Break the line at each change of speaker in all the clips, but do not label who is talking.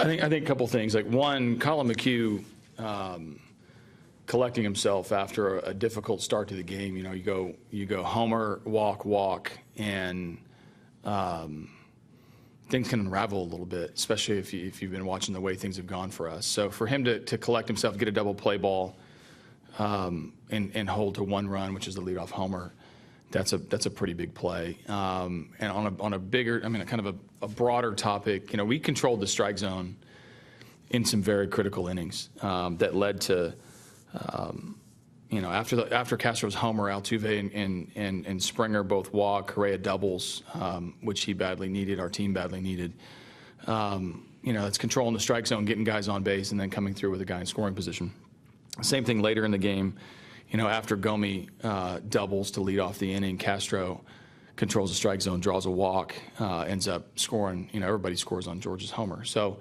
I think a couple things. Like one, Colin McHugh collecting himself after a difficult start to the game. You go homer, walk, and things can unravel a little bit, especially if you've been watching the way things have gone for us. So for him to collect himself, get a double play ball, and hold to one run, which is the leadoff homer, that's a pretty big play. And on a bigger, kind of a broader topic, we controlled the strike zone in some very critical innings that led to, after Castro's homer, Altuve and Springer both walk, Correa doubles, which he badly needed, our team badly needed. It's controlling the strike zone, getting guys on base, and then coming through with a guy in scoring position. Same thing later in the game. After Gomi doubles to lead off the inning, Castro controls the strike zone, draws a walk, ends up scoring. Everybody scores on George's homer. So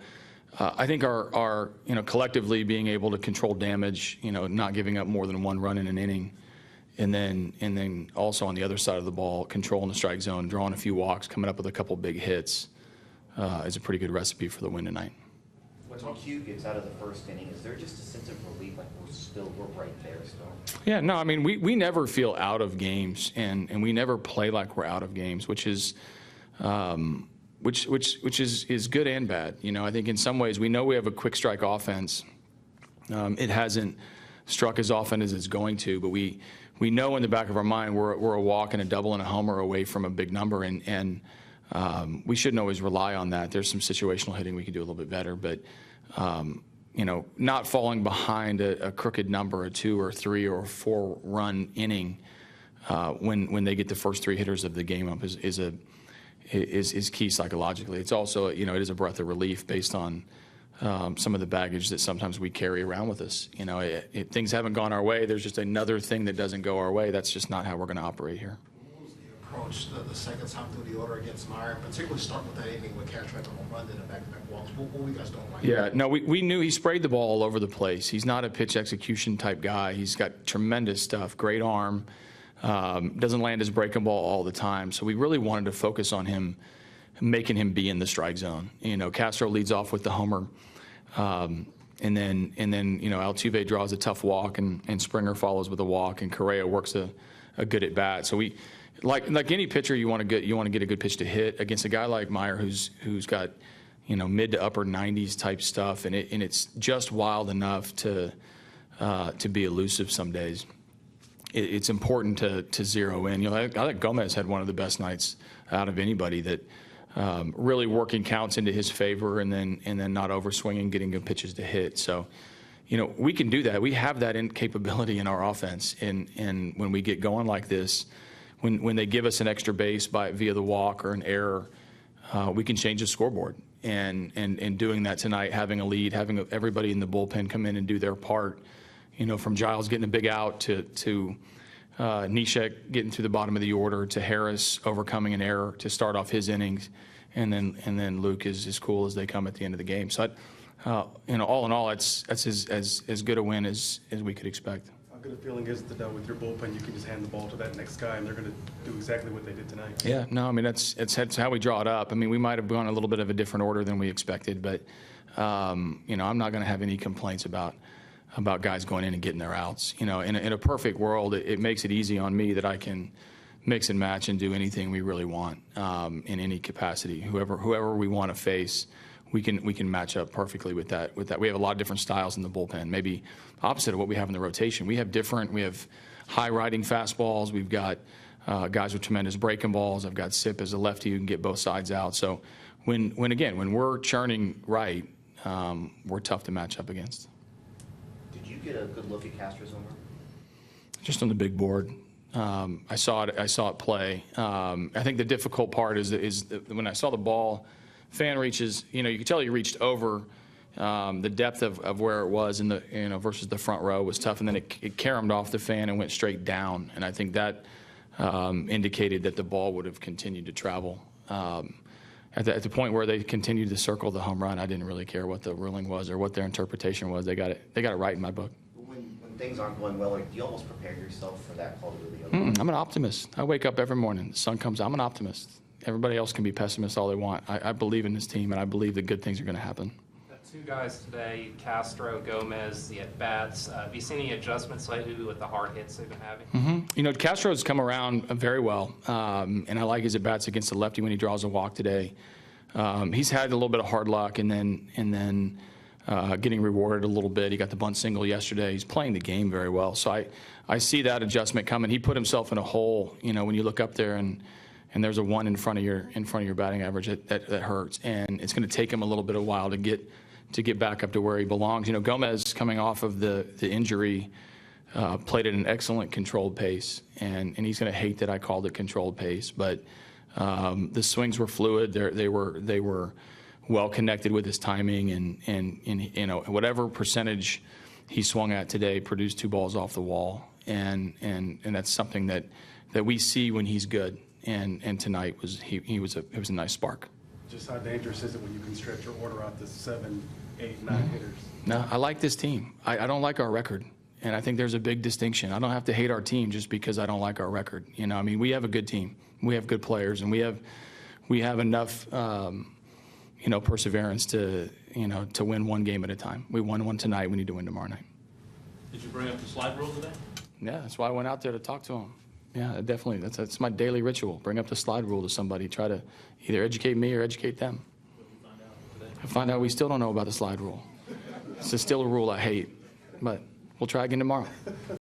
I think our collectively being able to control damage, not giving up more than one run in an inning, and then also on the other side of the ball, controlling the strike zone, drawing a few walks, coming up with a couple big hits, is a pretty good recipe for the win tonight.
When McHugh gets out of the first inning, is there just a sense of relief, like we're right there still?
Yeah, no, we never feel out of games, and we never play like we're out of games, which is which is good and bad. I think in some ways we know we have a quick strike offense. It hasn't struck as often as it's going to, but we know in the back of our mind we're a walk and a double and a homer away from a big number, and we shouldn't always rely on that. There's some situational hitting we could do a little bit better, but not falling behind a crooked number, a 2 or 3 or 4 run inning when they get the first 3 hitters of the game up is key psychologically. It's also it is a breath of relief based on some of the baggage that sometimes we carry around with us. Things haven't gone our way. There's just another thing that doesn't go our way. That's just not how we're going to operate here.
Approach the second time through the order against Meyer, particularly start with that inning with Castro on home run and a back-to-back walks. What we guys don't like?
Yeah, no, we knew he sprayed the ball all over the place. He's not a pitch execution type guy. He's got tremendous stuff, great arm, doesn't land his breaking ball all the time. So we really wanted to focus on him, making him be in the strike zone. Castro leads off with the homer, and then Altuve draws a tough walk, and Springer follows with a walk, and Correa works a good at bat. So we. Like any pitcher, you want to get a good pitch to hit against a guy like Meyer who's got mid to upper 90s type stuff, and it's just wild enough to be elusive some days. It's important to zero in. I think Gomez had one of the best nights out of anybody, that really working counts into his favor, and then not overswinging, getting good pitches to hit. So we can do that. We have that capability in our offense, and when we get going like this. When they give us an extra base via the walk or an error, we can change the scoreboard. And doing that tonight, having a lead, having everybody in the bullpen come in and do their part, from Giles getting a big out to Nishek getting through the bottom of the order, to Harris overcoming an error to start off his innings, and then Luke is as cool as they come at the end of the game. So, all in all, that's as good a win as we could expect.
How good a feeling is it that with your bullpen you can just hand the ball to that next guy and they're going to do exactly what they did tonight?
Yeah, no, that's how we draw it up. We might have gone a little bit of a different order than we expected, but I'm not going to have any complaints about guys going in and getting their outs. In a perfect world, it makes it easy on me that I can mix and match and do anything we really want in any capacity. Whoever we want to face, we can match up perfectly with that. We have a lot of different styles in the bullpen, maybe opposite of what we have in the rotation. We have high riding fastballs. We've got guys with tremendous breaking balls. I've got Sip as a lefty who can get both sides out. So when we're churning right, we're tough to match up against.
Did you get a good look at Castro's homer?
Just on the big board. I saw it play. I think the difficult part is when I saw the ball, fan reaches, you could tell he reached over. The depth of where it was in the versus the front row was tough, and then it caromed off the fan and went straight down. And I think that indicated that the ball would have continued to travel. At the point where they continued to circle the home run, I didn't really care what the ruling was or what their interpretation was. They got it right in my book.
When things aren't going well, do you almost prepare yourself for that call to really go?
I'm an optimist. I wake up every morning, the sun comes out, I'm an optimist. Everybody else can be pessimists all they want. I believe in this team, and I believe that good things are going to happen.
Two guys today, Castro, Gomez, the at-bats. Have you seen any adjustments lately with the hard hits they've been having?
You know, Castro's come around very well, and I like his at-bats against the lefty when he draws a walk today. He's had a little bit of hard luck and then getting rewarded a little bit. He got the bunt single yesterday. He's playing the game very well. So I see that adjustment coming. He put himself in a hole, you know, when you look up there and there's a 1 in front of your batting average, that hurts. And it's going to take him a little bit of a while to get back up to where he belongs. You know, Gomez, coming off of the injury, played at an excellent controlled pace, and he's going to hate that I called it controlled pace. But the swings were fluid. They were well connected with his timing, and you know, whatever percentage he swung at today produced 2 balls off the wall, and that's something that we see when he's good. And tonight it was a nice spark.
Just how dangerous is it when you can stretch your order out to 7, 8, 9 hitters?
No, I like this team. I don't like our record, and I think there's a big distinction. I don't have to hate our team just because I don't like our record. You know, I mean, we have a good team, we have good players, and we have enough, you know, perseverance to win one game at a time. We won one tonight. We need to win tomorrow night.
Did you bring up the slide rule today?
Yeah, that's why I went out there to talk to him. Yeah, definitely. That's my daily ritual. Bring up the slide rule to somebody. Try to either educate me or educate them.
What did you find out today?
I find out we still don't know about the slide rule. It's still a rule I hate, but we'll try again tomorrow.